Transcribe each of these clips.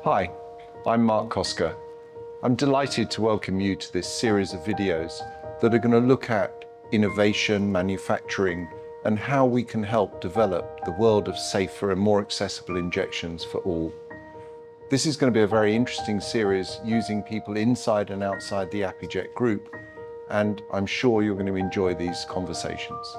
Hi, I'm Marc Koska. I'm delighted to welcome you to this series of videos that are going to look at innovation, manufacturing, and how we can help develop the world of safer and more accessible injections for all. This is going to be a very interesting series using people inside and outside the ApiJect group, and I'm sure you're going to enjoy these conversations.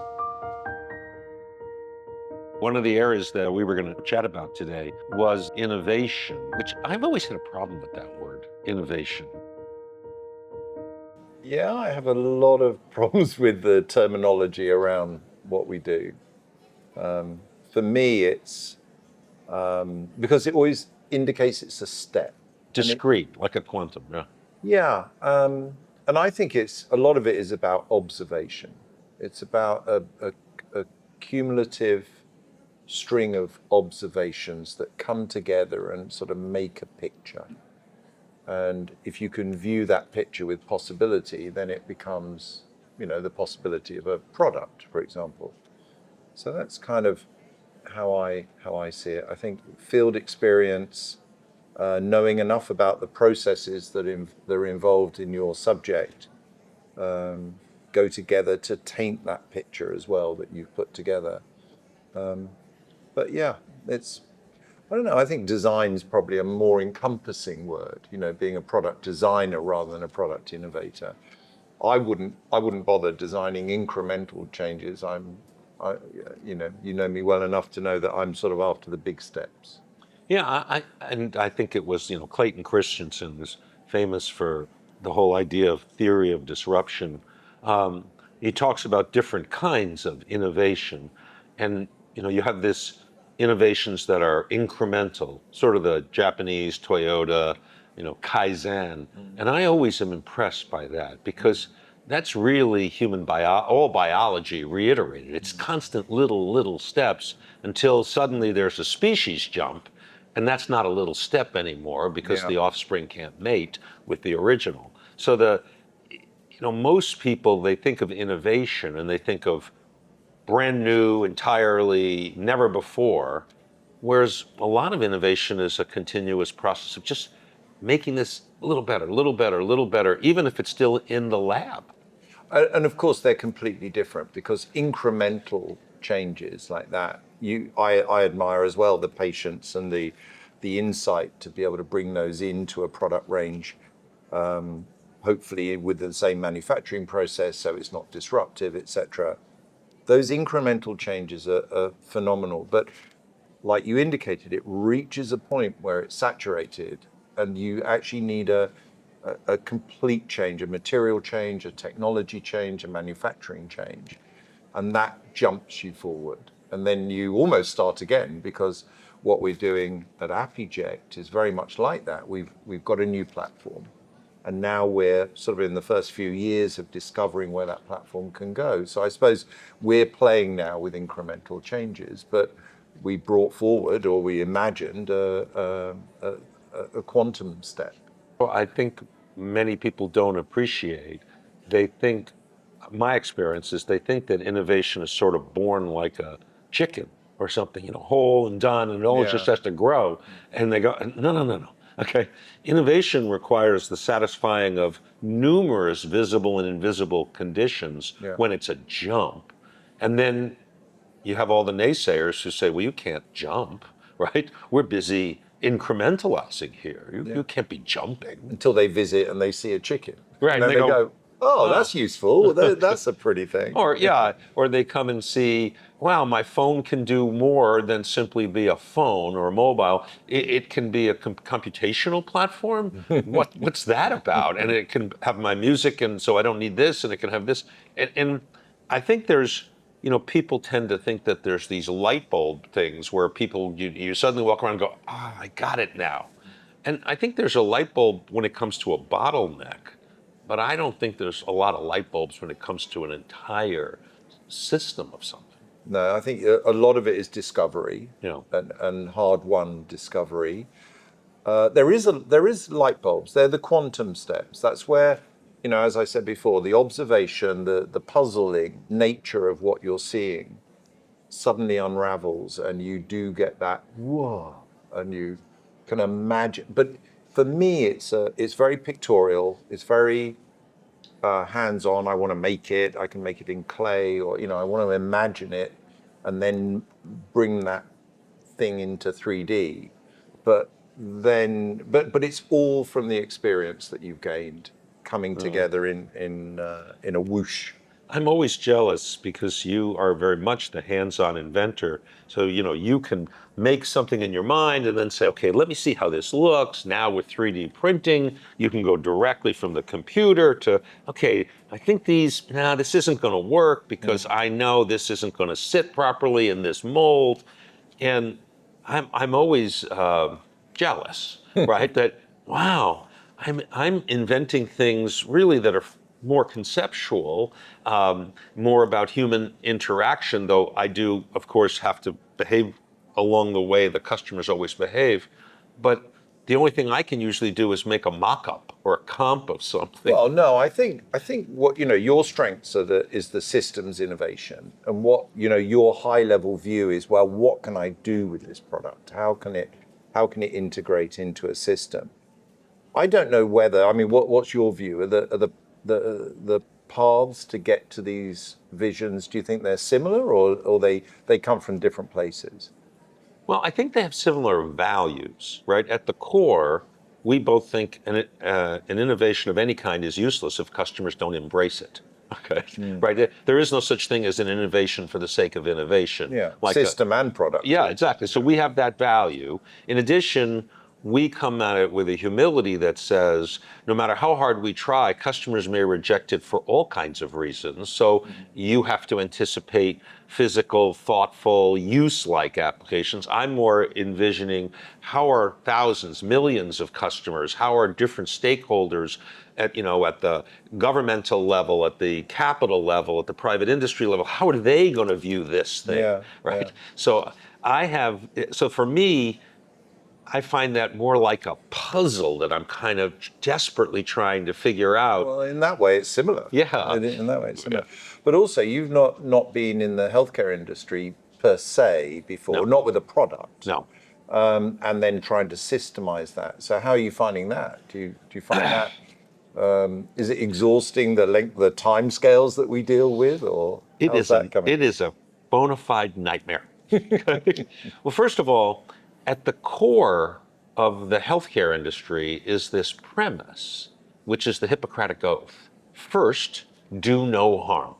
One of the areas that we were going to chat about today was innovation, which I've always had a problem with that word, innovation. Yeah, I have a lot of problems with the terminology around what we do. For me, it's because it always indicates it's a step. Discrete, like a quantum, yeah. Yeah, and I think it's a lot of it is about observation. It's about a cumulative string of observations that come together and sort of make a picture. And if you can view that picture with possibility, then it becomes, the possibility of a product, for example. So that's kind of how I see it. I think field experience, knowing enough about the processes that are involved in your subject, go together to taint that picture as well that you've put together. But yeah, I don't know. I think design is probably a more encompassing word. Being a product designer rather than a product innovator. I wouldn't bother designing incremental changes. You know me well enough to know that I'm sort of after the big steps. Yeah, I think it was, Clayton Christensen is famous for the whole idea of theory of disruption. He talks about different kinds of innovation. And, you have this innovations that are incremental, sort of the Japanese Toyota, Kaizen. And I always am impressed by that because that's really all biology reiterated. It's constant little steps until suddenly there's a species jump, and that's not a little step anymore because Yeah. the offspring can't mate with the original. So most people, they think of innovation and they think of brand new, entirely, never before, whereas a lot of innovation is a continuous process of just making this a little better, a little better, a little better, even if it's still in the lab. And of course, they're completely different because incremental changes like that, I admire as well the patience and the insight to be able to bring those into a product range, hopefully with the same manufacturing process, so it's not disruptive, etc. Those incremental changes are phenomenal, but like you indicated, it reaches a point where it's saturated, and you actually need a complete change, a material change, a technology change, a manufacturing change. And that jumps you forward. And then you almost start again because what we're doing at ApiJect is very much like that. We've got a new platform. And now we're sort of in the first few years of discovering where that platform can go. So I suppose we're playing now with incremental changes, but we brought forward or we imagined a quantum step. Well, I think many people don't appreciate. They think, my experience is they think that innovation is sort of born like a chicken or something, whole and done, and it all just has to grow. And they go, no. Okay. Innovation requires the satisfying of numerous visible and invisible conditions when it's a jump. And then you have all the naysayers who say, well, you can't jump, right? We're busy incrementalizing here. You can't be jumping. Until they visit and they see a chicken. Right, And then and they they go, go, oh, that's useful. That's a pretty thing. Or they come and see, wow, my phone can do more than simply be a phone or a mobile. It can be a computational platform. What's that about? And it can have my music, and so I don't need this, and it can have this. And I think there's, people tend to think that there's these light bulb things where people, you suddenly walk around and go, I got it now. And I think there's a light bulb when it comes to a bottleneck, but I don't think there's a lot of light bulbs when it comes to an entire system of something. No, I think a lot of it is discovery Yeah. and hard-won discovery. There is light bulbs. They're the quantum steps. That's where, as I said before, the observation, the puzzling nature of what you're seeing suddenly unravels, and you do get that whoa, and you can imagine. But for me, it's very pictorial. It's very hands-on. I want to make it. I can make it in clay, or I want to imagine it, and then bring that thing into 3D. But but it's all from the experience that you've gained, coming together in a whoosh. I'm always jealous because you are very much the hands-on inventor. So, you can make something in your mind and then say, okay, let me see how this looks. Now with 3D printing, you can go directly from the computer to, okay, I think this isn't going to work because I know this isn't going to sit properly in this mold. And I'm always jealous, right? That wow, I'm inventing things really that are more conceptual, more about human interaction. Though I do, of course, have to behave along the way the customers always behave, but the only thing I can usually do is make a mock-up or a comp of something. Well, no, I think what your strengths is the systems innovation, and what your high level view is. Well, what can I do with this product? How can it integrate into a system? I don't know whether. I mean, what's your view? Are the paths to get to these visions? Do you think they're similar, or they come from different places? Well, I think they have similar values, right? At the core, we both think an innovation of any kind is useless if customers don't embrace it. Okay, right? There is no such thing as an innovation for the sake of innovation. Yeah, Like system and product. yeah, exactly. So we have that value. In addition, we come at it with a humility that says, no matter how hard we try, customers may reject it for all kinds of reasons. So you have to anticipate physical, thoughtful, use-like applications. I'm more envisioning how are thousands, millions of customers, how are different stakeholders at the governmental level, at the capital level, at the private industry level, how are they going to view this thing, Yeah, right? yeah. So for me, I find that more like a puzzle that I'm kind of desperately trying to figure out. Well, in that way, it's similar. Yeah. In that way, it's Yeah. similar. But also, you've not been in the healthcare industry per se before, No, not with a product, no. and then trying to systemize that. So, how are you finding that? Do you find that is it exhausting, the time scales that we deal with, or how's that coming? It is a bona fide nightmare. Well, first of all, at the core of the healthcare industry is this premise, which is the Hippocratic Oath. First, do no harm.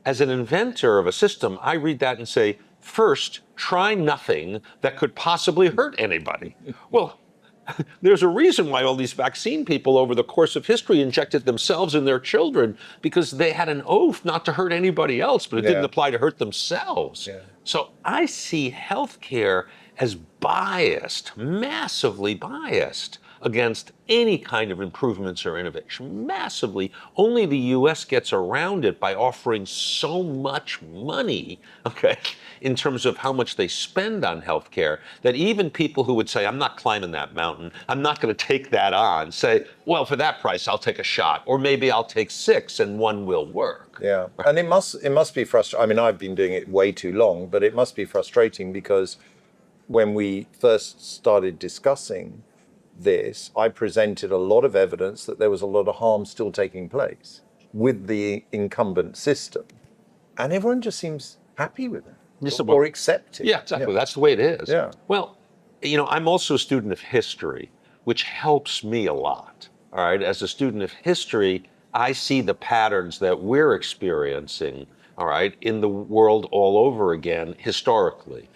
As an inventor of a system, I read that and say, first, try nothing that could possibly hurt anybody. Well, there's a reason why all these vaccine people over the course of history injected themselves and their children, because they had an oath not to hurt anybody else, but it didn't Yeah. apply to hurt themselves. Yeah. So I see healthcare as biased, massively biased against any kind of improvements or innovation. Massively. Only the US gets around it by offering so much money, okay, in terms of how much they spend on healthcare, that even people who would say, I'm not climbing that mountain, I'm not going to take that on, say, well, for that price, I'll take a shot, or maybe I'll take 6 and one will work. Yeah, and it must be frustrating. I mean, I've been doing it way too long, but it must be frustrating because when we first started discussing this, I presented a lot of evidence that there was a lot of harm still taking place with the incumbent system, and everyone just seems happy with it Yes, or accept it. yeah, exactly. That's the way it is. Yeah. Well, I'm also a student of history, which helps me a lot. All right. As a student of history, I see the patterns that we're experiencing, all right, in the world all over again historically.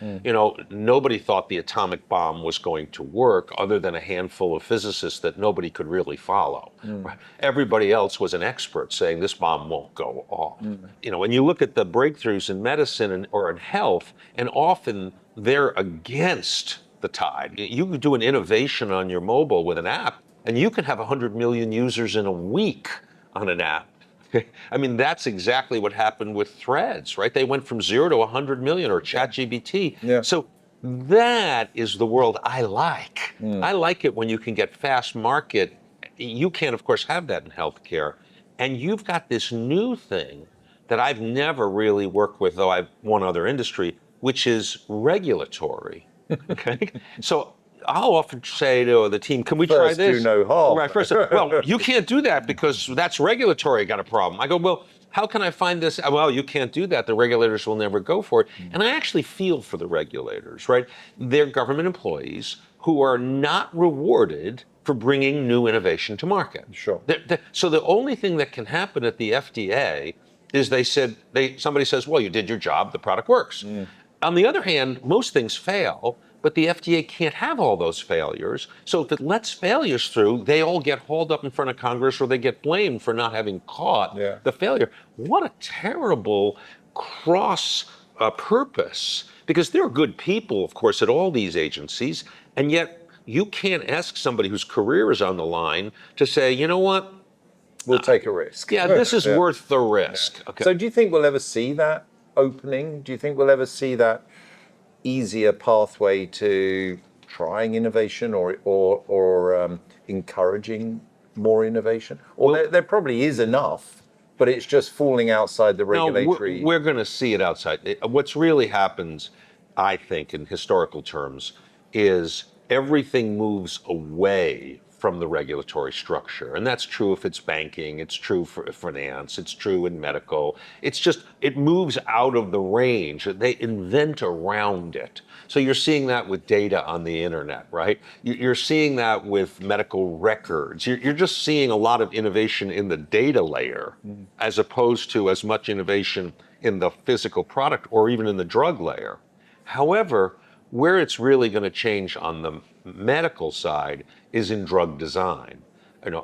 Nobody thought the atomic bomb was going to work other than a handful of physicists that nobody could really follow. Right? Everybody else was an expert saying this bomb won't go off. When you look at the breakthroughs in medicine or in health, and often they're against the tide. You can do an innovation on your mobile with an app, and you can have 100 million users in a week on an app. I mean, that's exactly what happened with Threads, right? They went from 0 to 100 million, or ChatGPT. Yeah. So that is the world I like. I like it when you can get fast market. You can't, of course, have that in healthcare. And you've got this new thing that I've never really worked with, though I've one other industry, which is regulatory. Okay. So I'll often say to the team, can we try First, do this? no harm. Right, first, well, you can't do that because that's regulatory got a problem. I go, well, how can I find this? Well, you can't do that. The regulators will never go for it. And I actually feel for the regulators, right? They're government employees who are not rewarded for bringing new innovation to market. Sure. So the only thing that can happen at the FDA is somebody says, well, you did your job, the product works. On the other hand, most things fail, but the FDA can't have all those failures. So if it lets failures through, they all get hauled up in front of Congress or they get blamed for not having caught the failure. What a terrible cross purpose, because there are good people, of course, at all these agencies, and yet you can't ask somebody whose career is on the line to say, you know what? We'll take a risk. Yeah, this is worth the risk. Okay. So do you think we'll ever see that opening? Do you think we'll ever see that easier pathway to trying innovation or encouraging more innovation? Or there probably is enough, but it's just falling outside the regulatory. No, we're going to see it outside. What's really happens, I think, in historical terms, is everything moves away from the regulatory structure. And that's true if it's banking, it's true for finance, it's true in medical. It's just, it moves out of the range. They invent around it. So you're seeing that with data on the internet, right? You're seeing that with medical records. You're just seeing a lot of innovation in the data layer as opposed to as much innovation in the physical product or even in the drug layer. However, where it's really going to change on the medical side is in drug design.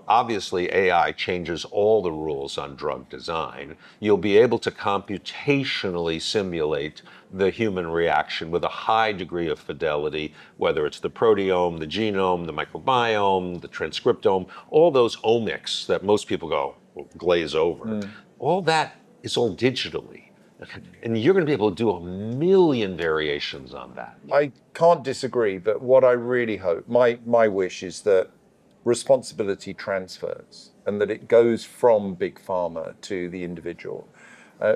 Obviously AI changes all the rules on drug design. You'll be able to computationally simulate the human reaction with a high degree of fidelity, whether it's the proteome, the genome, the microbiome, the transcriptome, all those omics that most people glaze over. All that is all digitally. And you're going to be able to do a million variations on that. I can't disagree, but what I really hope, my wish is that responsibility transfers and that it goes from big pharma to the individual.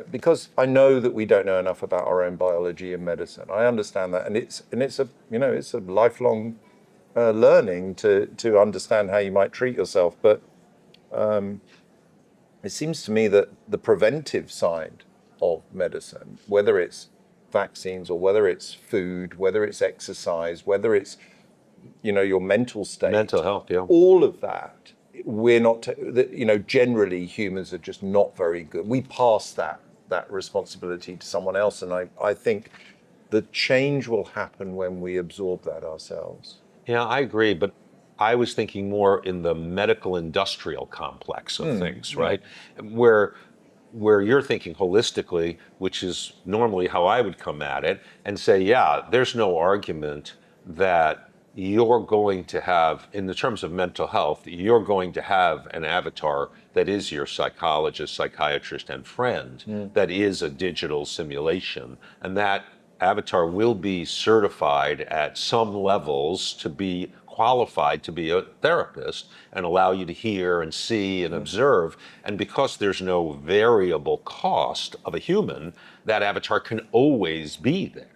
Because I know that we don't know enough about our own biology and medicine. I understand that, and it's a lifelong learning to understand how you might treat yourself. But it seems to me that the preventive side of medicine, whether it's vaccines or whether it's food, whether it's exercise, whether it's your mental state, mental health, all of that, we're not. Generally humans are just not very good. We pass that responsibility to someone else, and I think the change will happen when we absorb that ourselves. Yeah, I agree, but I was thinking more in the medical industrial complex of things, right? Where you're thinking holistically, which is normally how I would come at it, and say, yeah, there's no argument that you're going to have, in the terms of mental health, you're going to have an avatar that is your psychologist, psychiatrist, and friend, that is a digital simulation. And that avatar will be certified at some levels to be qualified to be a therapist and allow you to hear and see and observe. And because there's no variable cost of a human, that avatar can always be there.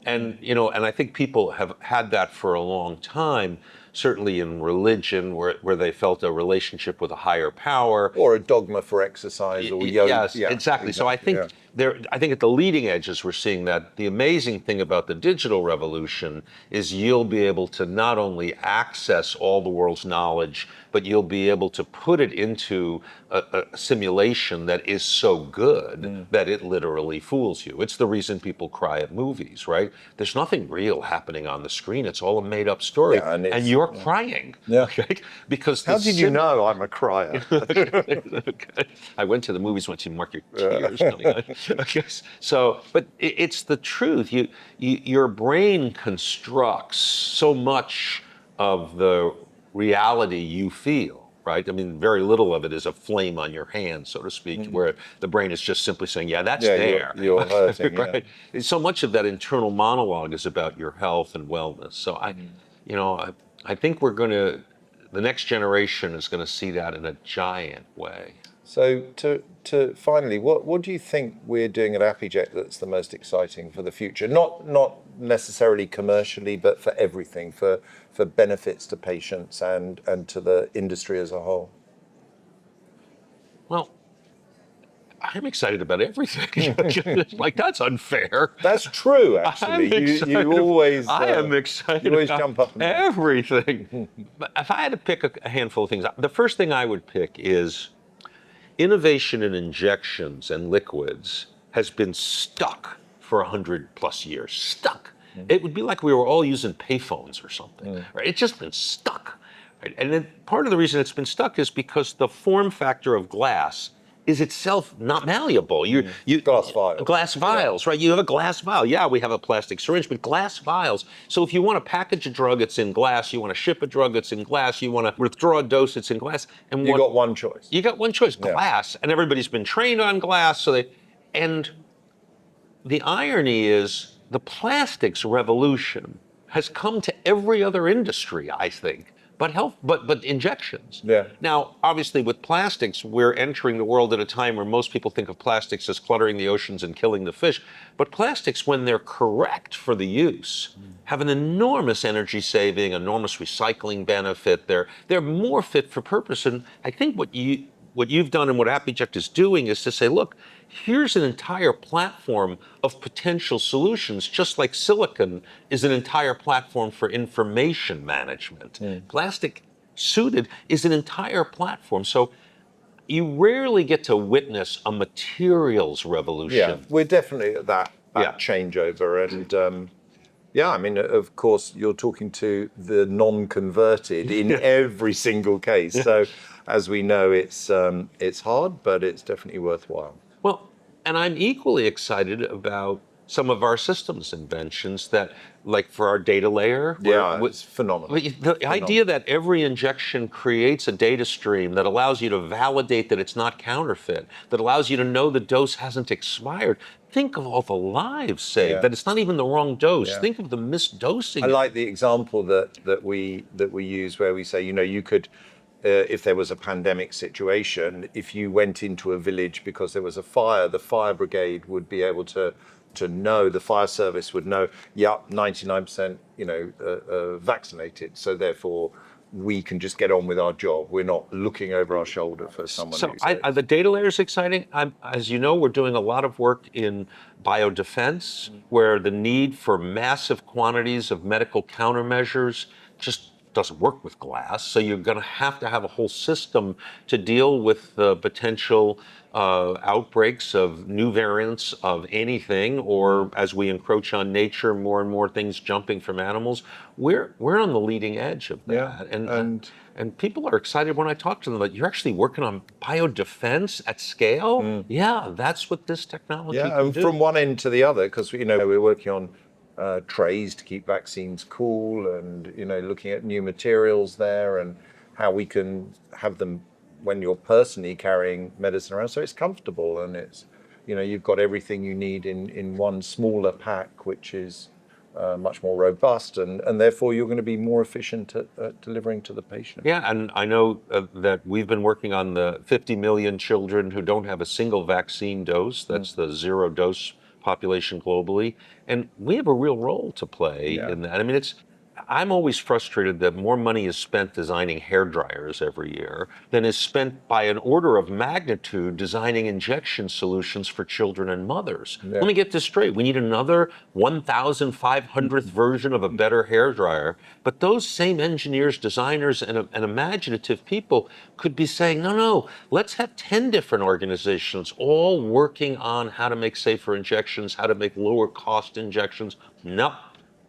And I think people have had that for a long time, certainly in religion, where they felt a relationship with a higher power, or a dogma for exercise, or yoga. Yes, exactly. So I think I think at the leading edges we're seeing that. The amazing thing about the digital revolution is you'll be able to not only access all the world's knowledge, but you'll be able to put it into a simulation that is so good that it literally fools you. It's the reason people cry at movies, right? There's nothing real happening on the screen. It's all a made-up story, and you're crying. Yeah. Okay? Because how did you know I'm a crier? Okay. I went to the movies once. You mark your tears coming out. Okay. So, but it's the truth. Your brain constructs so much of the reality you feel. Right? I mean, very little of it is a flame on your hand, so to speak, where the brain is just simply saying, yeah, that's there. You're hurting. Right? So much of that internal monologue is about your health and wellness. So I think the next generation is going to see that in a giant way. So to finally, what do you think we're doing at AppyJet that's the most exciting for the future? Not necessarily commercially, but for everything, for benefits to patients and to the industry as a whole. Well, I'm excited about everything. Like, that's unfair. That's true, I'm actually. excited. You always I am you excited always about jump up and down. everything. But if I had to pick a handful of things, the first thing I would pick is innovation in injections and liquids has been stuck for 100+ years. Stuck. It would be like we were all using payphones or something. Right? It's just been stuck. Right? And then part of the reason it's been stuck is because the form factor of glass is itself not malleable. Glass vials. Glass vials, right? You have a glass vial. Yeah, we have a plastic syringe, but glass vials. So if you want to package a drug, it's in glass. You want to ship a drug, it's in glass. You want to withdraw a dose, it's in glass. And You got one choice. you got one choice, Yeah. glass, and everybody's been trained on glass. And the irony is the plastics revolution has come to every other industry, I think, but injections. Yeah. Now, obviously, with plastics, we're entering the world at a time where most people think of plastics as cluttering the oceans and killing the fish. But plastics, when they're correct for the use, have an enormous energy saving, enormous recycling benefit. They're more fit for purpose. And I think what you've done and what AppyJect is doing is to say, look, here's an entire platform of potential solutions, just like silicon is an entire platform for information management. Plastic suited is an entire platform. So you rarely get to witness a materials revolution. Yeah, we're definitely at that Yeah. changeover. And yeah, I mean, of course, you're talking to the non-converted in every single case. So as we know, it's hard, but it's definitely worthwhile. Well, and I'm equally excited about some of our systems inventions that, like for our data layer. Yeah, it's phenomenal. The idea that every injection creates a data stream that allows you to validate that it's not counterfeit, that allows you to know the dose hasn't expired. Think of all the lives saved, that it's not even the wrong dose. Yeah. Think of the misdosing. I like the example that we use where we say, you could, if there was a pandemic situation, if you went into a village because there was a fire, the fire brigade would be able to know, the fire service would know, 99%, vaccinated. So therefore, we can just get on with our job. We're not looking over our shoulder for someone. So the data layer is exciting. As you know, we're doing a lot of work in biodefense, where the need for massive quantities of medical countermeasures just doesn't work with glass. So you're going to have a whole system to deal with the potential outbreaks of new variants of anything, or as we encroach on nature, more and more things jumping from animals. We're on the leading edge of that. Yeah, And people are excited when I talk to them that you're actually working on biodefense at scale. Yeah, that's what this technology can and do. from one end to the other, because we're working on trays to keep vaccines cool, and looking at new materials there and how we can have them when you're personally carrying medicine around, so it's comfortable and it's you've got everything you need in one smaller pack, which is much more robust, and therefore you're going to be more efficient at delivering to the patient. Yeah, and I know that we've been working on the 50 million children who don't have a single vaccine dose. That's the zero dose population globally. And we have a real role to play in that. I mean, I'm always frustrated that more money is spent designing hair dryers every year than is spent by an order of magnitude designing injection solutions for children and mothers. Yeah. Let me get this straight. We need another 1,500th version of a better hair dryer. But those same engineers, designers, and imaginative people could be saying, no, let's have 10 different organizations all working on how to make safer injections, how to make lower cost injections. No.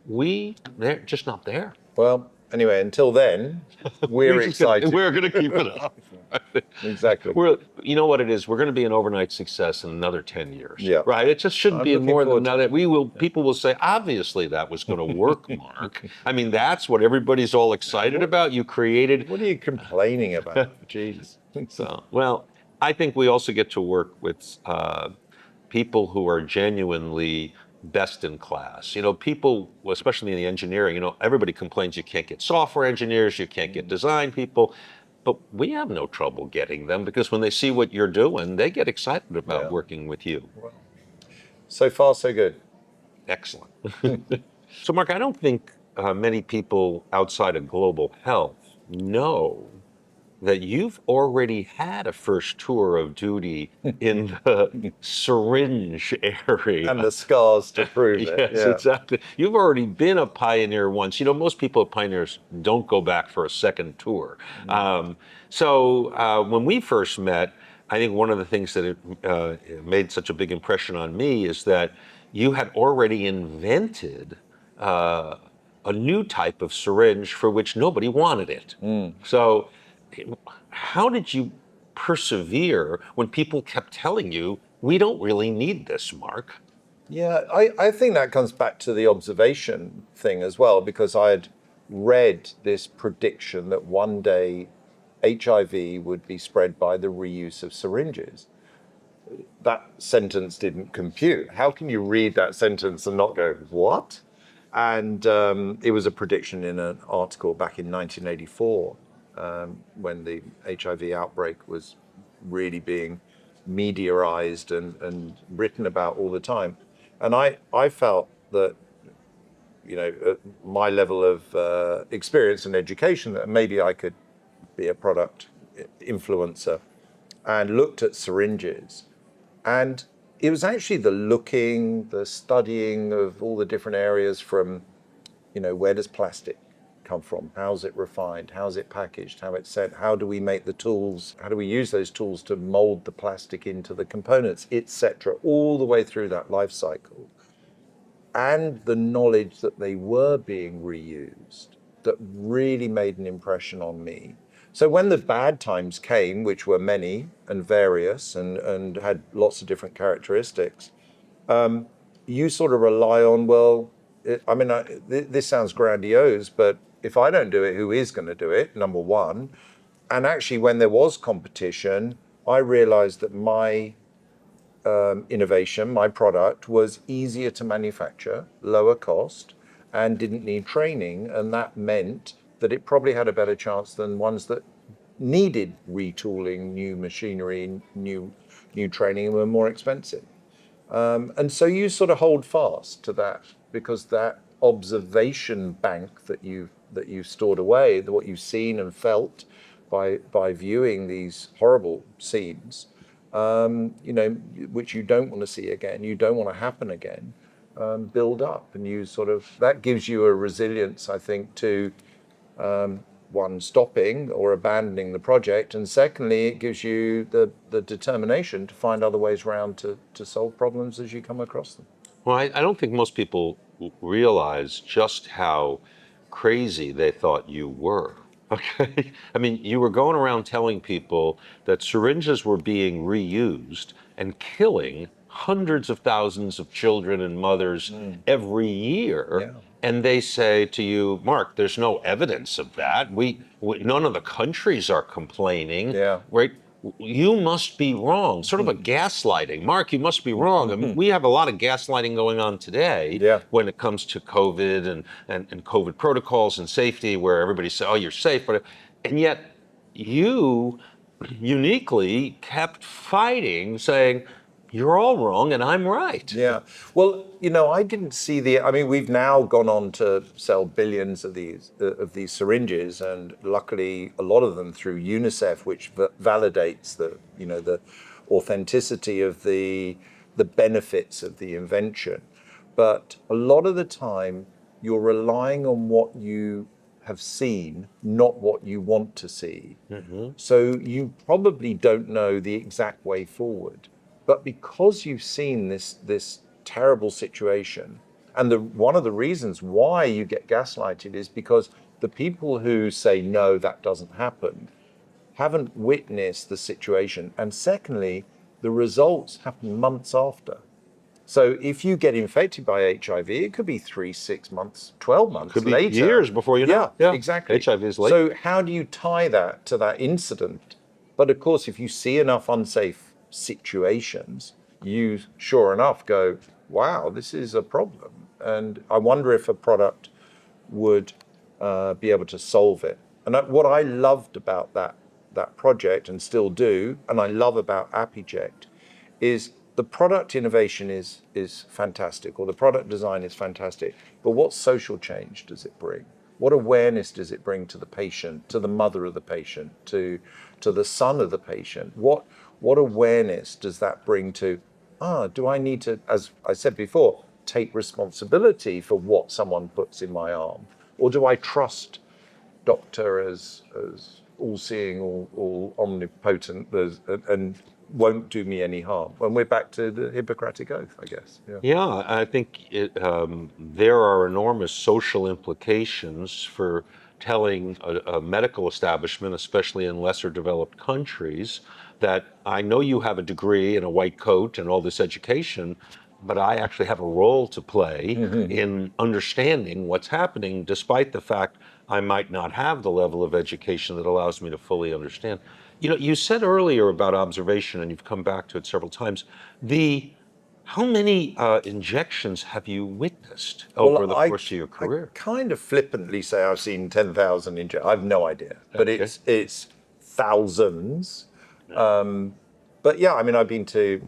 They're just not there. Well, anyway, until then, we're excited. We're going to keep it up. Exactly. You know what it is? We're going to be an overnight success in another 10 years. Yeah. Right? It just shouldn't I'm be looking more than forward to another. People will say, obviously that was going to work, Mark. I mean, that's what everybody's all excited about. You created. What are you complaining about? Jeez. So, well, I think we also get to work with people who are genuinely best in class. People, especially in the engineering, everybody complains you can't get software engineers, you can't get design people, but we have no trouble getting them, because when they see what you're doing, they get excited about working with you. So far, so good. Excellent. So, Mark, I don't think many people outside of global health know that you've already had a first tour of duty in the syringe And area. the scars to prove it. Yes, Yeah. exactly. You've already been a pioneer once. You know, most people at Pioneers don't go back for a second tour. So when we first met, I think one of the things that made such a big impression on me is that you had already invented uh, a new type of syringe for which nobody wanted it. So, how did you persevere when people kept telling you, we don't really need this, Mark? Yeah, I think that comes back to the observation thing as well, because I had read this prediction that one day HIV would be spread by the reuse of syringes. That sentence didn't compute. How can you read that sentence and not go, what? And it was a prediction in an article back in 1984 when the HIV outbreak was really being mediaized and written about all the time. And I felt that, at my level of experience and education, that maybe I could be a product influencer, and looked at syringes. And it was actually the looking, the studying of all the different areas from, where does plastic come from? How's it refined? How's it packaged? How it's sent? How do we make the tools? How do we use those tools to mold the plastic into the components, etc., all the way through that life cycle? And the knowledge that they were being reused, that really made an impression on me. So when the bad times came, which were many and various and had lots of different characteristics, you sort of rely on, well, this sounds grandiose, but if I don't do it, who is going to do it? Number one. And actually, when there was competition, I realized that my innovation, my product, was easier to manufacture, lower cost, and didn't need training. And that meant that it probably had a better chance than ones that needed retooling, new machinery, new training, and were more expensive. And so you sort of hold fast to that, because that observation bank that you've stored away, what you've seen and felt by viewing these horrible scenes, which you don't want to see again, you don't want to happen again, build up, and you sort of, that gives you a resilience, I think, to one, stopping or abandoning the project, and secondly, it gives you the determination to find other ways around to solve problems as you come across them. Well, I don't think most people realize just how crazy they thought you were. Okay. I mean, you were going around telling people that syringes were being reused and killing hundreds of thousands of children and mothers every year. Yeah. And they say to you, Mark, there's no evidence of that. None of the countries are complaining, Yeah. right? You must be wrong. Sort of a gaslighting. Mark, you must be wrong. I mean, we have a lot of gaslighting going on today Yeah. when it comes to COVID and COVID protocols and safety, where everybody says, oh, you're safe. And yet you uniquely kept fighting, saying, you're all wrong and I'm right. Yeah. Well, I didn't see we've now gone on to sell billions of these syringes, and luckily a lot of them through UNICEF, which validates the authenticity of the benefits of the invention. But a lot of the time you're relying on what you have seen, not what you want to see. So you probably don't know the exact way forward. But because you've seen this terrible situation, and one of the reasons why you get gaslighted is because the people who say no, that doesn't happen, haven't witnessed the situation. And secondly, the results happen months after. So if you get infected by HIV, it could be 3, 6 months, 12 months Could be later. years before you know. Yeah, exactly. HIV is late. So how do you tie that to that incident? But of course, if you see enough unsafe situations, you sure enough go, wow, this is a problem. And I wonder if a product would be able to solve it. And what I loved about that project, and still do, and I love about AppEject, is the product innovation is fantastic, or the product design is fantastic, but what social change does it bring? What awareness does it bring to the patient, to the mother of the patient, to the son of the patient? What awareness does that bring to, do I need to, as I said before, take responsibility for what someone puts in my arm? Or do I trust doctor as all-seeing, all omnipotent, and won't do me any harm? When we're back to the Hippocratic Oath, I guess. Yeah. Yeah, I think there are enormous social implications for telling a medical establishment, especially in lesser developed countries, that I know you have a degree and a white coat and all this education, but I actually have a role to play in understanding what's happening, despite the fact I might not have the level of education that allows me to fully understand. You know, you said earlier about observation, and you've come back to it several times. How many injections have you witnessed over Well, the course of your I career? kind of flippantly say I've seen 10,000 injections. I have no idea, but Okay. it's thousands. But yeah, I mean, I've been to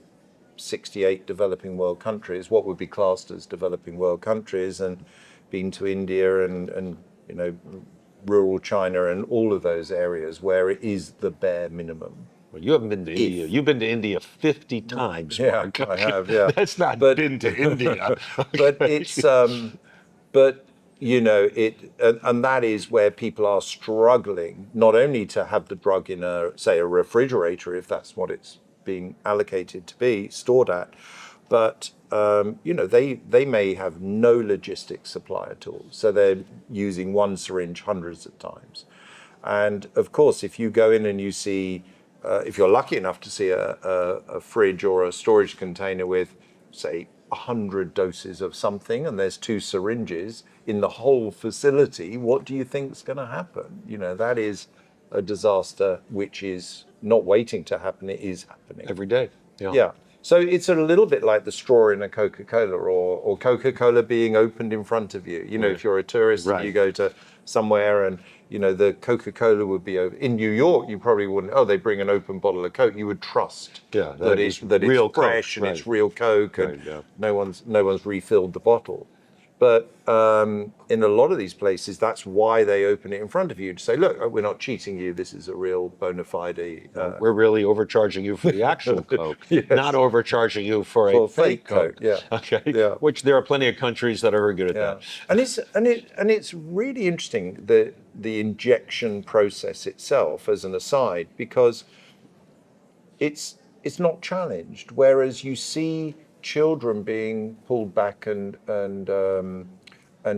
68 developing world countries, what would be classed as developing world countries, and been to India and you know, rural China and all of those areas where it is the bare minimum. Well, you haven't been to India. If You've been to India 50 times, Yeah, Mark. I have, yeah, That's not but been to India. but Okay. it's but you know it, and that is where people are struggling not only to have the drug in a, say, a refrigerator, if that's what it's being allocated to be stored at, but you know, they may have no logistics supply at all, so they're using one syringe hundreds of times. And of course, if you go in and you see, if you're lucky enough to see a fridge or a storage container with, say, 100 doses of something, and there's two syringes in the whole facility, what do you think's going to happen? You know, that is a disaster which is not waiting to happen, it is happening. Every day. Yeah. Yeah. So it's a little bit like the straw in a Coca-Cola, or Coca-Cola being opened in front of you. You know, if you're a tourist and you Right. go to somewhere and, you know, the Coca-Cola would be over. In New York, you probably wouldn't, oh, they bring an open bottle of Coke. You would trust Yeah, that it's it's real Coke. fresh and Right. it's real Coke, and Right. Yeah. no one's refilled the bottle. But in a lot of these places, that's why they open it in front of you to say, look, we're not cheating you. This is a real bona fide. We're really overcharging you for the actual Coke, not Yes, overcharging you for a for fake fake Coke. Coke. Yeah, Okay. yeah, Which there are plenty of countries that are very good at yeah. that. And it's really interesting, the injection process itself, as an aside, because it's not challenged. Whereas you see children being pulled back and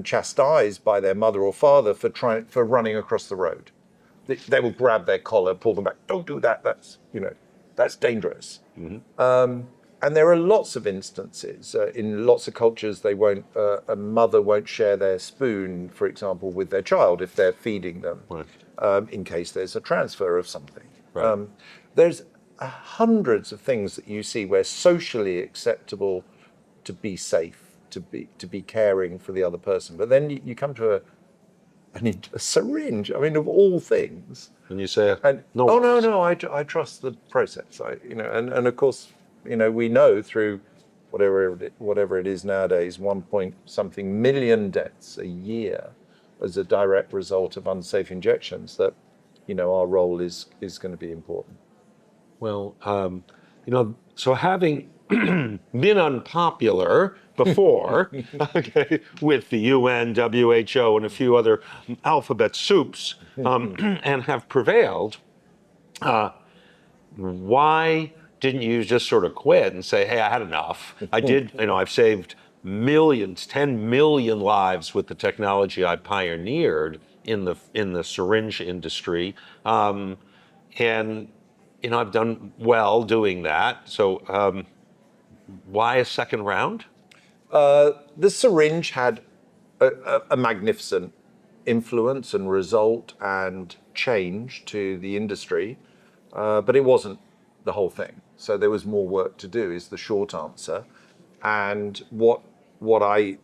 chastised by their mother or father for running across the road. They will grab their collar, pull them back. Don't do that. That's dangerous. And there are lots of instances in lots of cultures. They won't. A mother won't share their spoon, for example, with their child if they're feeding them, Right. in case there's a transfer of something. Right. There's hundreds of things that you see where socially acceptable to be safe, to be caring for the other person, but then you come to a syringe. I mean, of all things. And you say, And no. oh no, I trust the process. And of course, you know, we know through whatever it is nowadays, 1 point something million deaths a year as a direct result of unsafe injections, that, you know, our role is going to be important. Well, you know, so having been unpopular before, okay, with the UN, WHO, and a few other alphabet soups, and have prevailed, why didn't you just sort of quit and say, hey, I had enough? I did, you know, I've saved millions, 10 million lives with the technology I pioneered in the syringe industry. And you know, I've done well doing that. So why a second round? The syringe had a magnificent influence and result and change to the industry, but it wasn't the whole thing. So there was more work to do, is the short answer. And what I,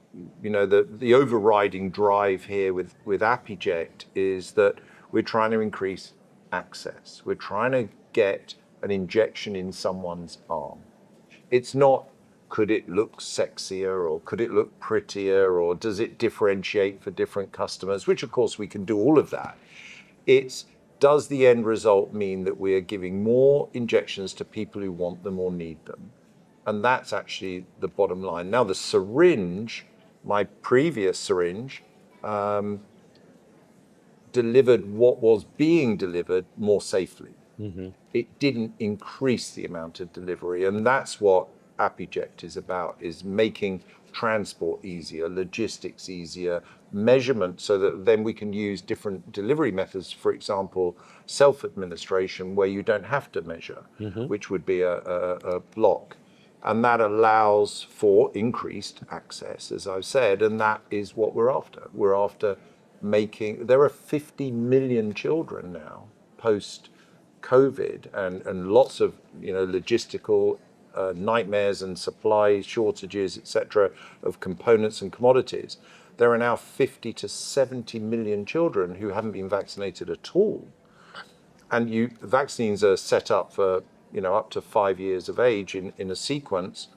you know, the overriding drive here with Appiject is that we're trying to increase access. We're trying to get an injection in someone's arm. It's not, could it look sexier or could it look prettier or does it differentiate for different customers, which of course we can do all of that. It's, does the end result mean that we are giving more injections to people who want them or need them? And that's actually the bottom line. Now, the syringe, my previous syringe, delivered what was being delivered more safely. It didn't increase the amount of delivery. And that's what ApiJect is about, is making transport easier, logistics easier, measurement, so that then we can use different delivery methods. For example, self-administration, where you don't have to measure, which would be a block. And that allows for increased access, as I've said, and that is what we're after. We're after making, there are 50 million children now post COVID and lots of logistical nightmares and supply shortages, etc., of components and commodities. There are now 50 to 70 million children who haven't been vaccinated at all. And vaccines are set up for up to 5 years of age in a sequence.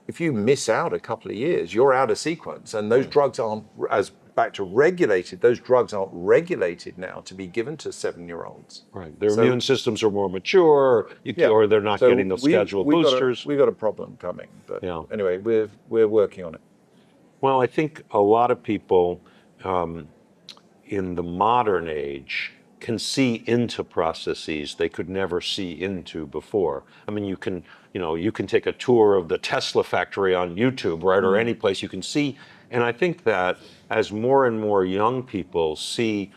If you miss out a couple of years, you're out of sequence, and those drugs aren't, as back to regulated, those drugs aren't regulated now to be given to 7-year-olds. Right. Their immune systems are more mature, or they're not getting the scheduled boosters. We've got a problem coming, but anyway, we're working on it. Well, I think a lot of people in the modern age can see into processes they could never see into before. I mean, you can take a tour of the Tesla factory on YouTube, right, or any place you can see. And I think that as more and more young people see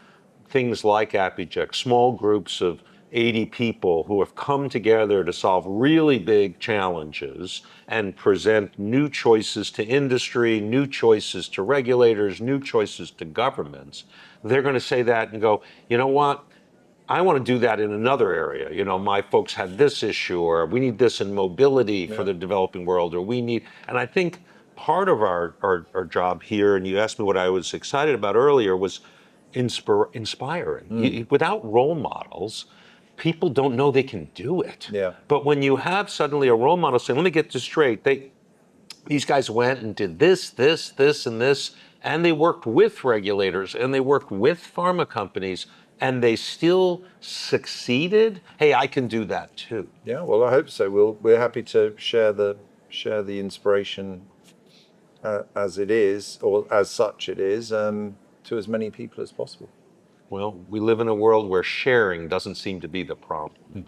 things like ApiJect, small groups of 80 people who have come together to solve really big challenges and present new choices to industry, new choices to regulators, new choices to governments, they're going to say that and go, you know what? I want to do that in another area. My folks had this issue, or we need this in mobility for the developing world, or we need, and I think part of our job here, and you asked me what I was excited about earlier, was inspiring. Without role models, people don't know they can do it. Yeah. But when you have suddenly a role model saying, let me get this straight, these guys went and did this, and this, and they worked with regulators, and they worked with pharma companies, and they still succeeded. Hey, I can do that too. Yeah, well, I hope so. We're happy to share the inspiration as it is, or as such it is, to as many people as possible. Well, we live in a world where sharing doesn't seem to be the problem.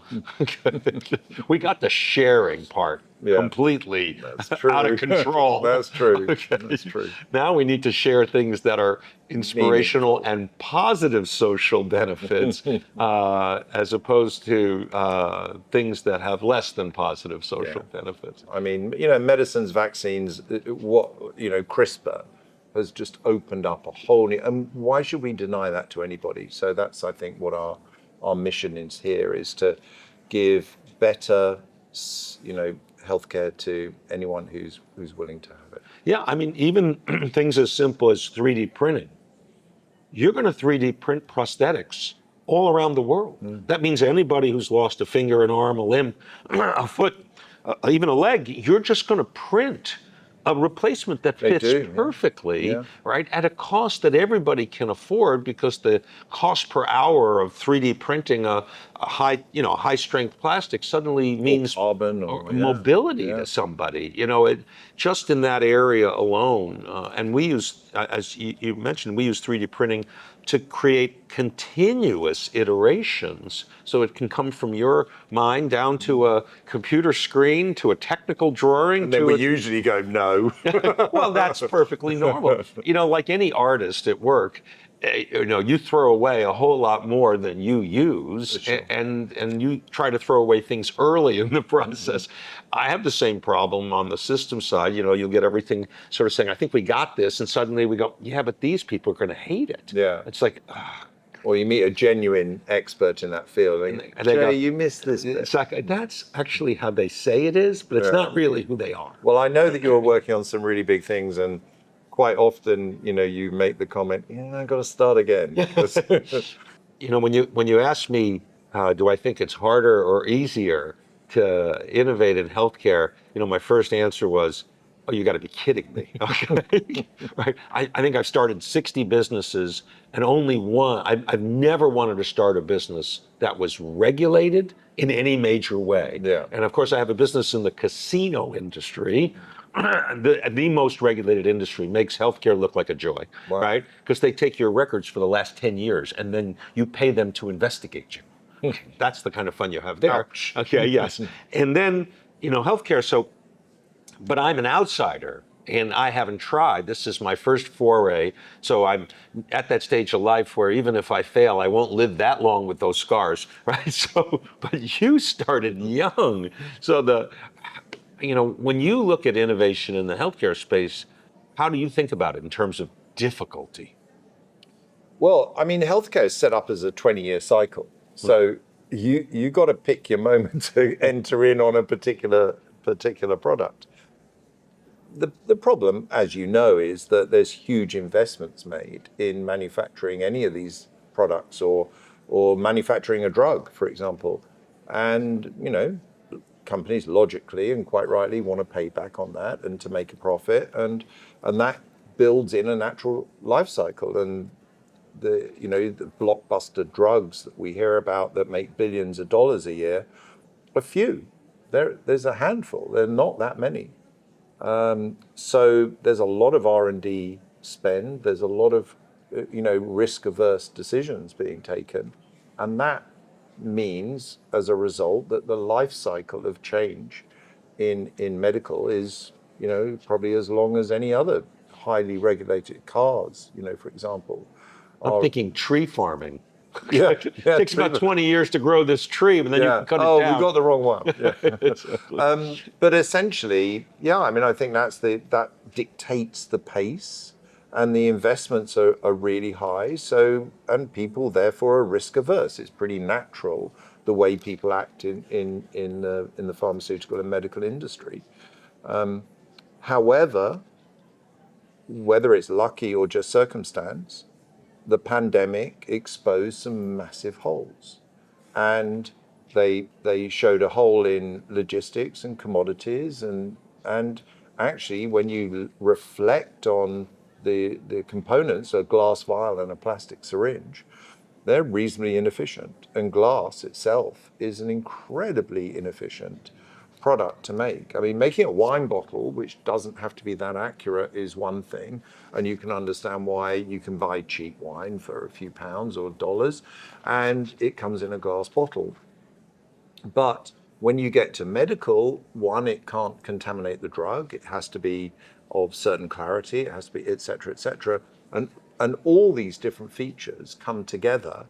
We got the sharing part completely out of control. That's true. That's true. Now we need to share things that are inspirational and positive social benefits, as opposed to things that have less than positive social benefits. I mean, medicines, vaccines, CRISPR has just opened up a whole new, and why should we deny that to anybody? So that's, I think, what our mission is here, is to give better, healthcare to anyone who's willing to have it. Yeah, I mean, even things as simple as 3D printing. You're going to 3D print prosthetics all around the world. That means anybody who's lost a finger, an arm, a limb, a foot, even a leg, you're just going to print a replacement that fits perfectly, right, at a cost that everybody can afford, because the cost per hour of 3D printing a high strength plastic suddenly means carbon or mobility to somebody. Just in that area alone, and we use, as you mentioned, we use 3D printing to create continuous iterations, so it can come from your mind down to a computer screen, to a technical drawing. And then we usually go, no. Well, that's perfectly normal. Like any artist at work, you throw away a whole lot more than you use, and you try to throw away things early in the process. I have the same problem on the system side. You'll get everything sort of saying, I think we got this, and suddenly we go, yeah, but these people are going to hate it. Yeah. It's like, or you meet a genuine expert in that field, and they go, you missed this bit. It's like, that's actually how they say it is, but it's not really who they are. Well, I know that you're working on some really big things, and quite often, you make the comment, I got to start again. When you ask me, do I think it's harder or easier? to innovate in healthcare, my first answer was, oh, you got to be kidding me. Okay. Right. I think I've started 60 businesses and only one, I've never wanted to start a business that was regulated in any major way. Yeah. And of course, I have a business in the casino industry. The most regulated industry makes healthcare look like a joy, Wow. right? Because they take your records for the last 10 years and then you pay them to investigate you. That's the kind of fun you have there. Ouch. Okay, yes. And then, healthcare. So, but I'm an outsider and I haven't tried. This is my first foray. So I'm at that stage of life where even if I fail, I won't live that long with those scars, right? So, but you started young. So when you look at innovation in the healthcare space, how do you think about it in terms of difficulty? Well, I mean, healthcare is set up as a 20-year cycle. So you got to pick your moment to enter in on a particular product. The problem, as you know, is that there's huge investments made in manufacturing any of these products or manufacturing a drug, for example. And, companies logically and quite rightly want to pay back on that and to make a profit, and that builds in a natural life cycle. And the blockbuster drugs that we hear about that make billions of dollars a year, a few. There's a handful. There are not that many. So there's a lot of R&D spend. There's a lot of risk-averse decisions being taken, and that means, as a result, that the life cycle of change in medical is probably as long as any other highly regulated cars. For example, I'm thinking tree farming. yeah, It takes about true. 20 years to grow this tree, but then you Yeah. can cut it Oh, down. we got the wrong one. Yeah. Exactly. But essentially, yeah, I mean, I think that dictates the pace, and the investments are really high. So, and people therefore are risk averse. It's pretty natural the way people act in the pharmaceutical and medical industry. However, whether it's lucky or just circumstance, the pandemic exposed some massive holes, and they showed a hole in logistics and commodities, and actually when you reflect on the components, a glass vial and a plastic syringe, they're reasonably inefficient, and glass itself is an incredibly inefficient product to make. I mean, making a wine bottle, which doesn't have to be that accurate, is one thing, and you can understand why you can buy cheap wine for a few pounds or dollars, and it comes in a glass bottle. But when you get to medical, one, it can't contaminate the drug. It has to be of certain clarity. It has to be, et cetera, et cetera. And all these different features come together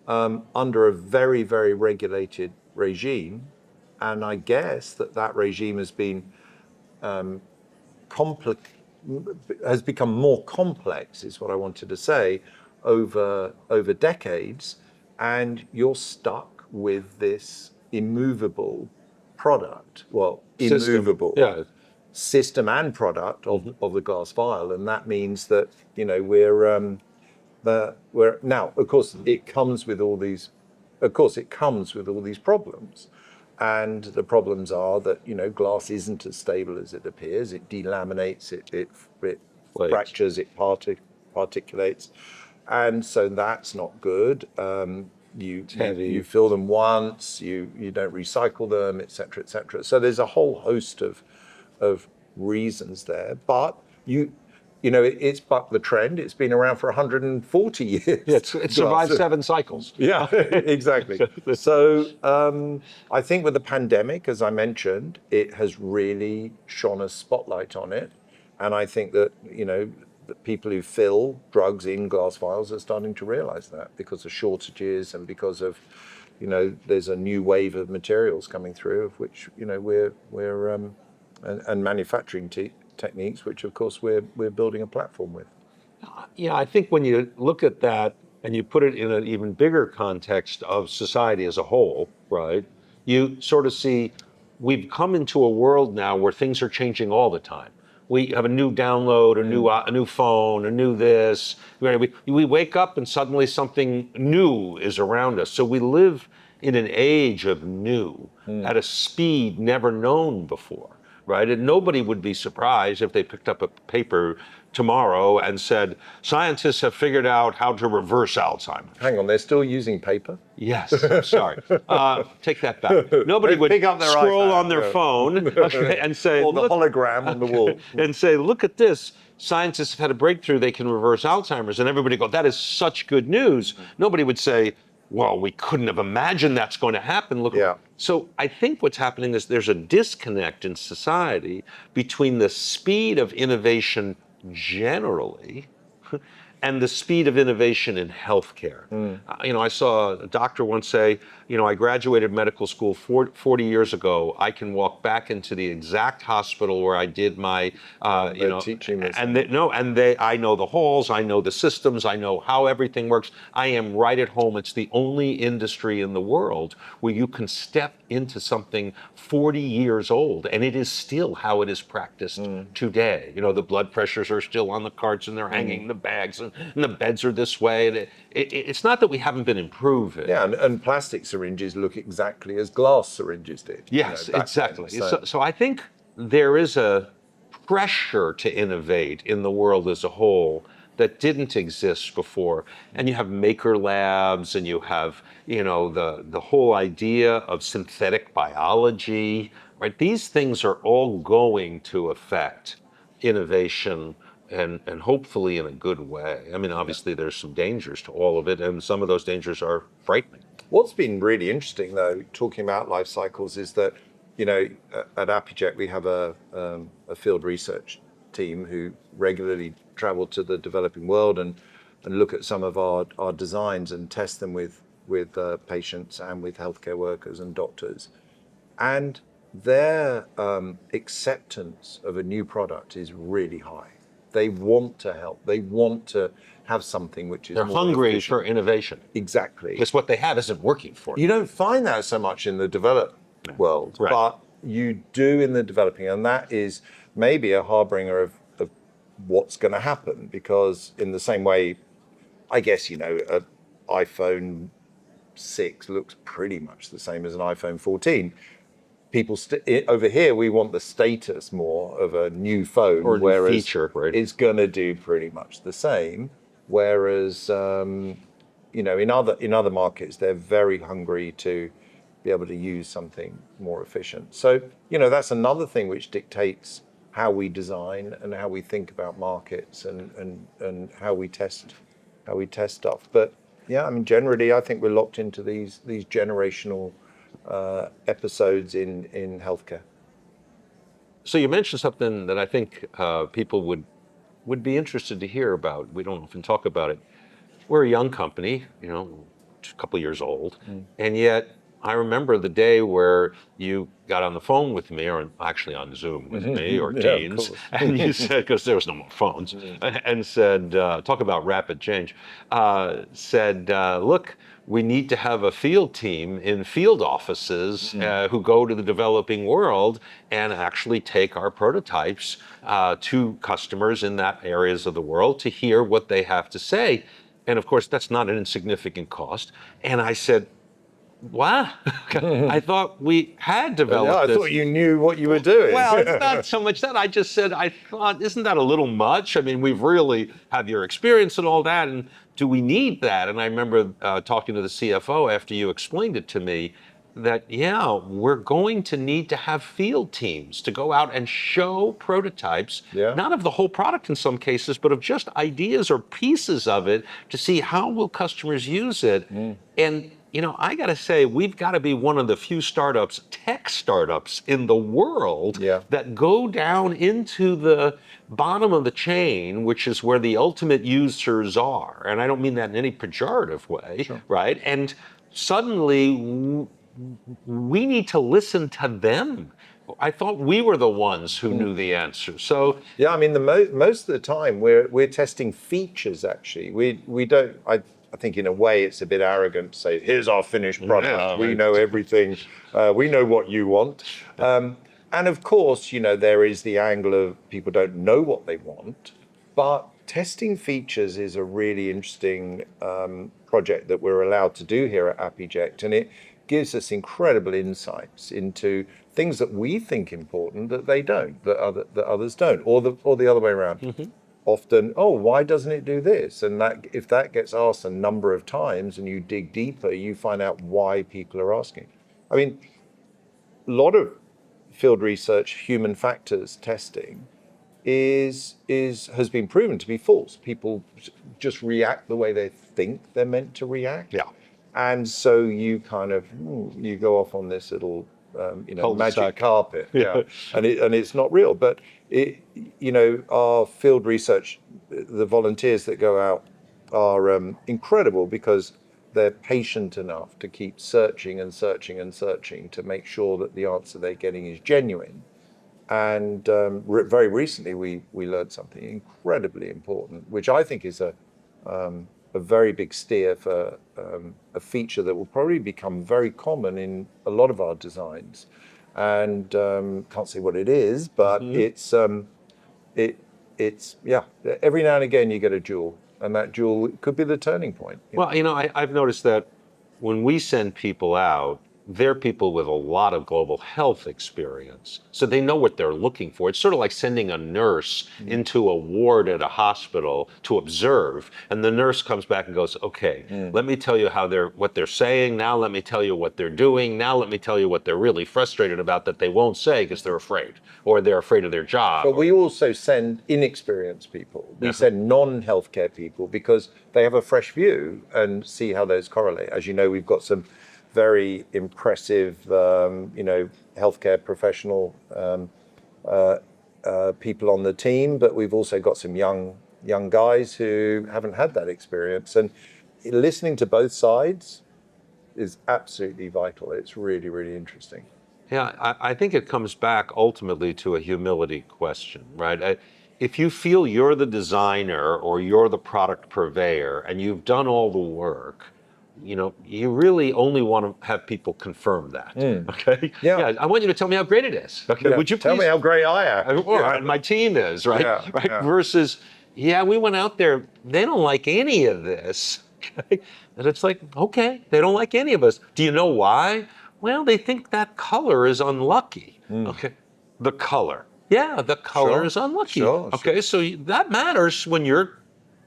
under a very, very regulated regime. And I guess that regime has been has become more complex, is what I wanted to say, over decades, and you're stuck with this immovable product. Well, System. immovable Yeah. system and product of the glass vial, and that means that we're now. Of course, it comes with all these. Of course, it comes with all these problems. And the problems are that glass isn't as stable as it appears. It delaminates, it Flakes. fractures, it particulates, and so that's not good. Heavy. You fill them once, you don't recycle them, et cetera, et cetera. So there's a whole host of reasons there, but it's bucked the trend. It's been around for 140 years. Yeah, it survived 7 cycles. Yeah, exactly. So I think with the pandemic, as I mentioned, it has really shone a spotlight on it. And I think that, the people who fill drugs in glass vials are starting to realize that, because of shortages and because of, there's a new wave of materials coming through, of which, we're and manufacturing techniques, which of course we're building a platform with. Yeah, I think when you look at that and you put it in an even bigger context of society as a whole, right, you sort of see we've come into a world now where things are changing all the time. We have a new download, a new phone, a new this. We wake up and suddenly something new is around us. So we live in an age of new at a speed never known before, right? And nobody would be surprised if they picked up a paper tomorrow and said, scientists have figured out how to reverse Alzheimer's. Hang on, they're still using paper? Yes, I'm sorry. Take that back. Nobody They would pick up their scroll iPad, on their yeah. phone, okay, and say, Or the look, hologram on the wall. and say, look at this. Scientists have had a breakthrough. They can reverse Alzheimer's. And everybody go, that is such good news. Nobody would say, well, we couldn't have imagined that's going to happen. Look. Yeah. So I think what's happening is there's a disconnect in society between the speed of innovation generally and the speed of innovation in healthcare. I saw a doctor once say, I graduated medical school 40 years ago. I can walk back into the exact hospital where I did my, They're teaching this. I know the halls, I know the systems, I know how everything works. I am right at home. It's the only industry in the world where you can step into something 40 years old and it is still how it is practiced today. The blood pressures are still on the carts and they're hanging in the bags and the beds are this way. And it's not that we haven't been improving. Yeah, and plastic syringes look exactly as glass syringes did. Yes, Back exactly. then. So I think there is a pressure to innovate in the world as a whole that didn't exist before. And you have maker labs and you have, the whole idea of synthetic biology, right? These things are all going to affect innovation and hopefully in a good way. I mean, obviously there's some dangers to all of it and some of those dangers are frightening. What's been really interesting, though, talking about life cycles, is that, at Appijet we have a field research team who regularly travel to the developing world and look at some of our designs and test them with patients and with healthcare workers and doctors. And their acceptance of a new product is really high. They want to help. They want to have something which is They're more hungry efficient. for innovation. Exactly. Because what they have isn't working for them. You don't find that so much in the developed world, Right. but you do in the developing, and that is maybe a harbinger of what's going to happen. Because in the same way, I guess an iPhone 6 looks pretty much the same as an iPhone 14. People over here, we want the status more of a new phone, Or a new whereas feature, right? it's going to do pretty much the same. Whereas in other markets, they're very hungry to be able to use something more efficient. So that's another thing which dictates how we design and how we think about markets and how we test stuff. But yeah, I mean, generally, I think we're locked into these generational episodes in healthcare. So you mentioned something that I think people would be interested to hear about. We don't often talk about it. We're a young company, a couple of years old, and yet I remember the day where you got on the phone with me, or actually on Zoom with me, or Yeah, of Teams, course. and you said, because there was no more phones, and said, talk about rapid change, look, we need to have a field team in field offices who go to the developing world and actually take our prototypes to customers in that areas of the world to hear what they have to say. And of course, that's not an insignificant cost. And I said, wow, I thought we had developed Yeah, I this. thought you knew what you were doing. Well, it's not so much that. I just said, I thought, isn't that a little much? I mean, we've really have your experience and all that, and do we need that? And I remember talking to the CFO after you explained it to me, that, yeah, we're going to need to have field teams to go out and show prototypes, Yeah. not of the whole product in some cases, but of just ideas or pieces of it to see how will customers use it. And I got to say, we've got to be one of the few startups, tech startups in the world Yeah. that go down into the bottom of the chain, which is where the ultimate users are. And I don't mean that in any pejorative way, Sure. right? And suddenly we need to listen to them. I thought we were the ones who knew the answer. So Yeah, I mean, most of the time we're testing features. Actually, we don't. I think in a way it's a bit arrogant to say, "Here's our finished product. Yeah, we right. know everything. We know what you want." And of course, there is the angle of people don't know what they want, but testing features is a really interesting project that we're allowed to do here at Appijet, and gives us incredible insights into things that we think important that they don't, that others don't, or the other way around. Often, oh, why doesn't it do this? And that, if that gets asked a number of times and you dig deeper, you find out why people are asking. I mean, a lot of field research, human factors testing, has been proven to be false. People just react the way they think they're meant to react. Yeah. And so you kind of you go off on this little magic carpet, Yeah. and it's not real. But our field research, the volunteers that go out are incredible because they're patient enough to keep searching and searching and searching to make sure that the answer they're getting is genuine. And very recently, we learned something incredibly important, which I think is a very big steer for a feature that will probably become very common in a lot of our designs. And can't say what it is, but it's every now and again you get a jewel, and that jewel could be the turning point. Well, I've noticed that when we send people out, they're people with a lot of global health experience. So they know what they're looking for. It's sort of like sending a nurse into a ward at a hospital to observe. And the nurse comes back and goes, okay, let me tell you what they're saying. Now let me tell you what they're doing. Now let me tell you what they're really frustrated about that they won't say because they're afraid, or they're afraid of their job. But we also send inexperienced people. We send non-healthcare people because they have a fresh view and see how those correlate. As you know, we've got some very impressive, healthcare professional people on the team, but we've also got some young guys who haven't had that experience. And listening to both sides is absolutely vital. It's really, really interesting. Yeah, I think it comes back ultimately to a humility question, right? If you feel you're the designer or you're the product purveyor and you've done all the work, you really only want to have people confirm that. Okay. Yeah. I want you to tell me how great it is. Okay. Yeah. Would you tell please me how great I am? or my team is, right? Yeah. Right. Yeah. Versus, we went out there. They don't like any of this. Okay. And it's like, okay, they don't like any of us. Do you know why? Well, they think that color is unlucky. Okay. The color. Yeah, the color is unlucky. Okay. So that matters when you're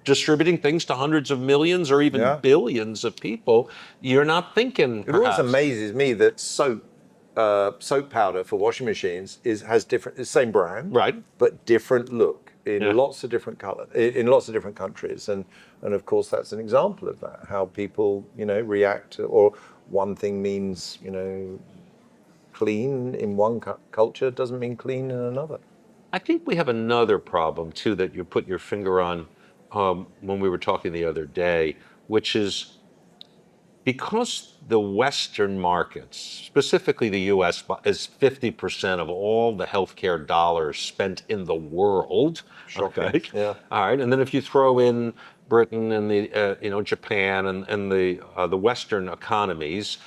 distributing things to hundreds of millions or even billions of people. You're not thinking. It always amazes me that soap powder for washing machines has different, the same brand, right, but different look in lots of different color in lots of different countries, and of course that's an example of that. How people react, or one thing means clean in one culture doesn't mean clean in another. I think we have another problem too that you put your finger on when we were talking the other day, which is because the Western markets, specifically the US, is 50% of all the healthcare dollars spent in the world. Shocking. Okay. Yeah. All right. And then if you throw in Britain and the Japan and the Western economies,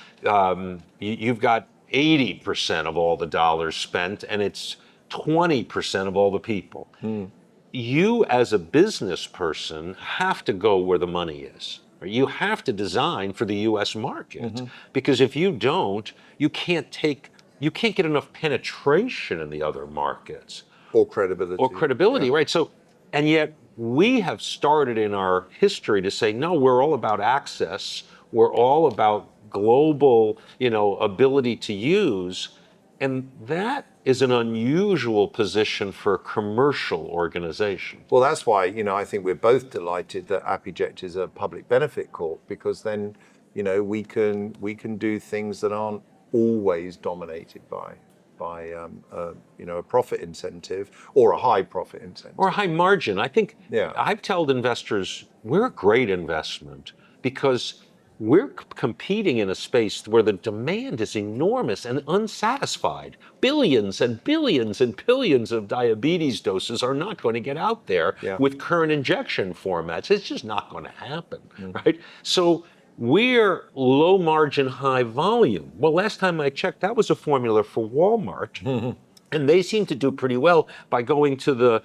you've got 80% of all the dollars spent, and it's 20% of all the people. You as a business person have to go where the money is. You have to design for the US market, because if you don't, you can't get enough penetration in the other markets. Or credibility. Right? So, and yet we have started in our history to say, no, we're all about access. We're all about global, ability to use. And that is an unusual position for a commercial organization. Well, that's why, I think we're both delighted that AppEject is a public benefit corp, because then, we can do things that aren't always dominated by a profit incentive or a high profit incentive. Or a high margin. I think I've told investors we're a great investment because we're competing in a space where the demand is enormous and unsatisfied. Billions and billions and billions of diabetes doses are not going to get out there with current injection formats. It's just not going to happen, right? So we're low margin, high volume. Well, last time I checked, that was a formula for Walmart. And they seem to do pretty well by going to the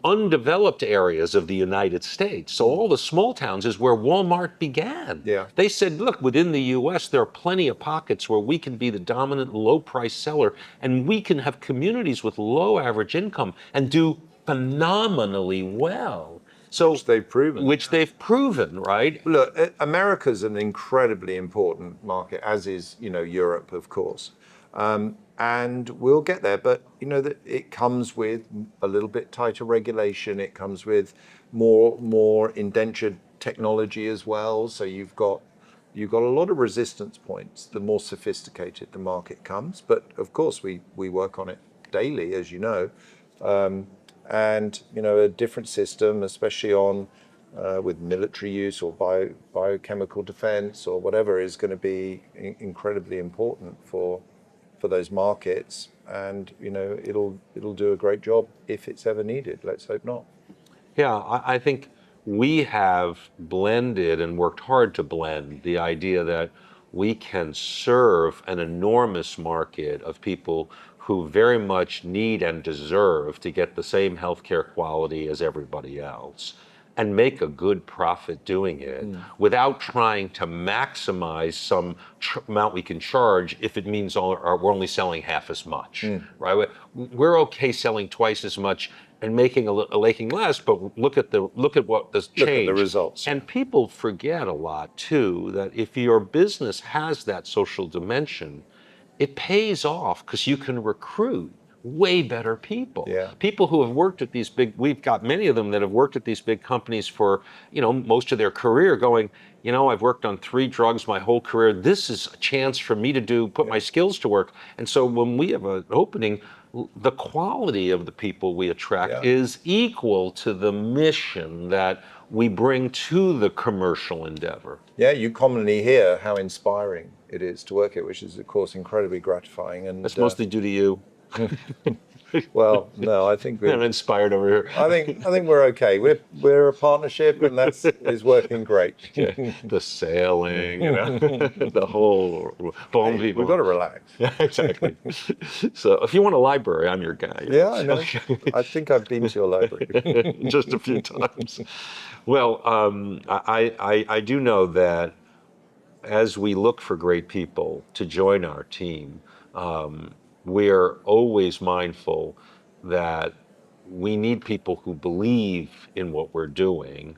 undeveloped areas of the United States. So all the small towns is where Walmart began. Yeah. They said, look, within the US, there are plenty of pockets where we can be the dominant low price seller, and we can have communities with low average income and do phenomenally well. So, Which they've proven. Which they've proven, right? Look, America's an incredibly important market, as is, Europe, of course. And we'll get there, but that it comes with a little bit tighter regulation. It comes with more indentured technology as well. So you've got a lot of resistance points. The more sophisticated the market comes, but of course we work on it daily, as you know. And a different system, especially on with military use or biochemical defense or whatever, is going to be incredibly important for those markets. And it'll do a great job if it's ever needed. Let's hope not. Yeah, I think we have blended and worked hard to blend the idea that we can serve an enormous market of people who very much need and deserve to get the same healthcare quality as everybody else and make a good profit doing it without trying to maximize some amount we can charge if it means we're only selling half as much, right? We're okay selling twice as much and making making less, but look at what the change. Look at the results. And people forget a lot too that if your business has that social dimension, it pays off because you can recruit way better people. Yeah. People who have worked at these we've got many of them that have worked at these big companies for, most of their career going, I've worked on 3 drugs my whole career. This is a chance for me to put my skills to work. And so when we have an opening, the quality of the people we attract is equal to the mission that we bring to the commercial endeavor. Yeah, you commonly hear how inspiring it is to work here, which is, of course, incredibly gratifying. And That's mostly due to you. well, no, I think I'm inspired over here. I think we're okay. We're a partnership, and is working great. Okay. The sailing, the whole bon vivant. We've got to relax. Yeah, exactly. So if you want a library, I'm your guy. Yeah, I know. I think I've been to your library just a few times. Well, I do know that as we look for great people to join our team, we're always mindful that we need people who believe in what we're doing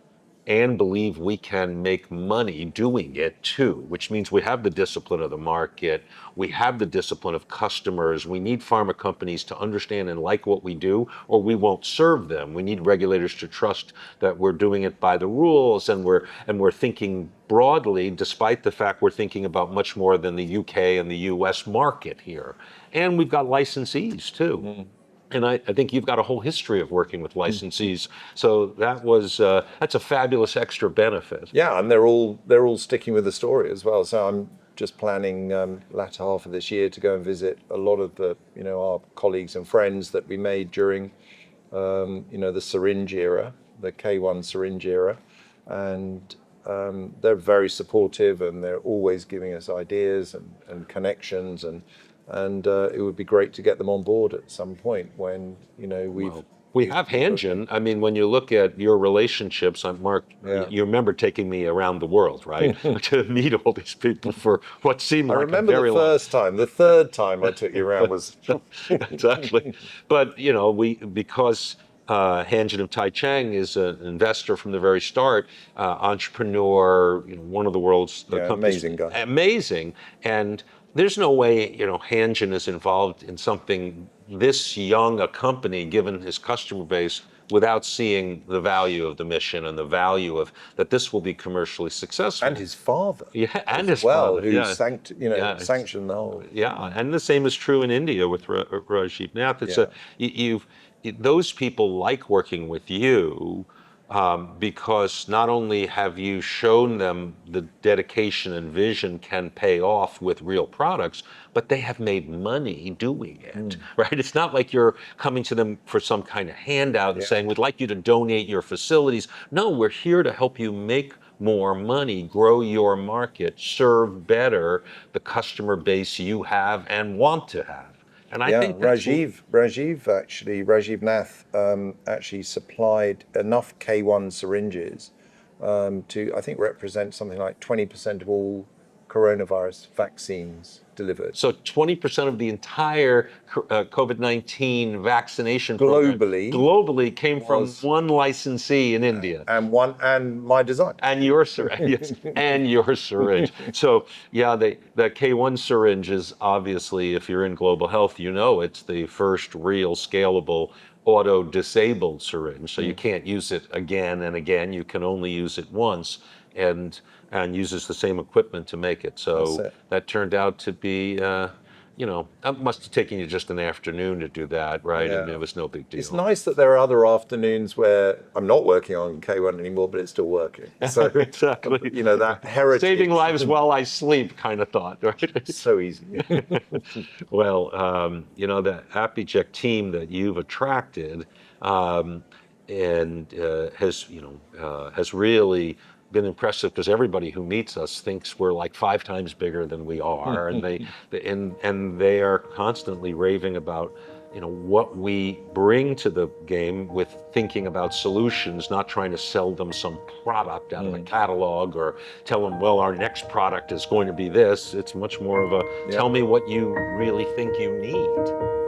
and believe we can make money doing it too, which means we have the discipline of the market, we have the discipline of customers. We need pharma companies to understand and like what we do, or we won't serve them. We need regulators to trust that we're doing it by the rules, and we're thinking broadly, despite the fact we're thinking about much more than the UK and the US market here. And we've got licensees too. And I think you've got a whole history of working with licensees, so that's a fabulous extra benefit. Yeah, and they're all sticking with the story as well. So I'm just planning latter half of this year to go and visit a lot of the our colleagues and friends that we made during the syringe era, the K1 syringe era, and they're very supportive, and they're always giving us ideas and connections, and it would be great to get them on board at some point when we have Hanjin. I mean, when you look at your relationships, Mark, you remember taking me around the world, right, to meet all these people for what seemed like a very long. I remember the first time. The third time I took you around was exactly. But because Hanjin of Taichung is an investor from the very start, entrepreneur, one of the world's companies. Amazing guy. Amazing. And there's no way, Hanjin is involved in something this young a company, given his customer base, without seeing the value of the mission and the value of that this will be commercially successful. And his father. Yeah, and his father. Who sanctioned the whole. Yeah, and the same is true in India with Rajiv Nath. It's those people like working with you because not only have you shown them the dedication and vision can pay off with real products, but they have made money doing it, right? It's not like you're coming to them for some kind of handout and saying, we'd like you to donate your facilities. No, we're here to help you make more money, grow your market, serve better the customer base you have and want to have. And I Yeah, think that's Rajiv Nath actually supplied enough K1 syringes to, I think, represent something like 20% of all coronavirus vaccines delivered so 20% of the entire COVID-19 vaccination program globally. globally came from Was one licensee in India. and my design. And your syringe, yes, and your syringe. So yeah, the K1 syringe is obviously, if you're in global health, you know it's the first real scalable auto-disabled syringe. So you can't use it again and again. You can only use it once, and uses the same equipment to make it. That's So it. that turned out to be, it must have taken you just an afternoon to do that, right? I mean, Yeah. it was no big It's deal. nice that there are other afternoons where I'm not working on K1 anymore, but it's still working. So, Exactly. that Saving heritage, lives while I sleep kind of thought, right? so easy. Well, the AppyCheck team that you've attracted, um, and has really been impressive, because everybody who meets us thinks we're like 5 times bigger than we are, and they are constantly raving about what we bring to the game, with thinking about solutions, not trying to sell them some product out of a catalog, or tell them, well, our next product is going to be this. It's much more of a, Yeah. tell me what you really think you need.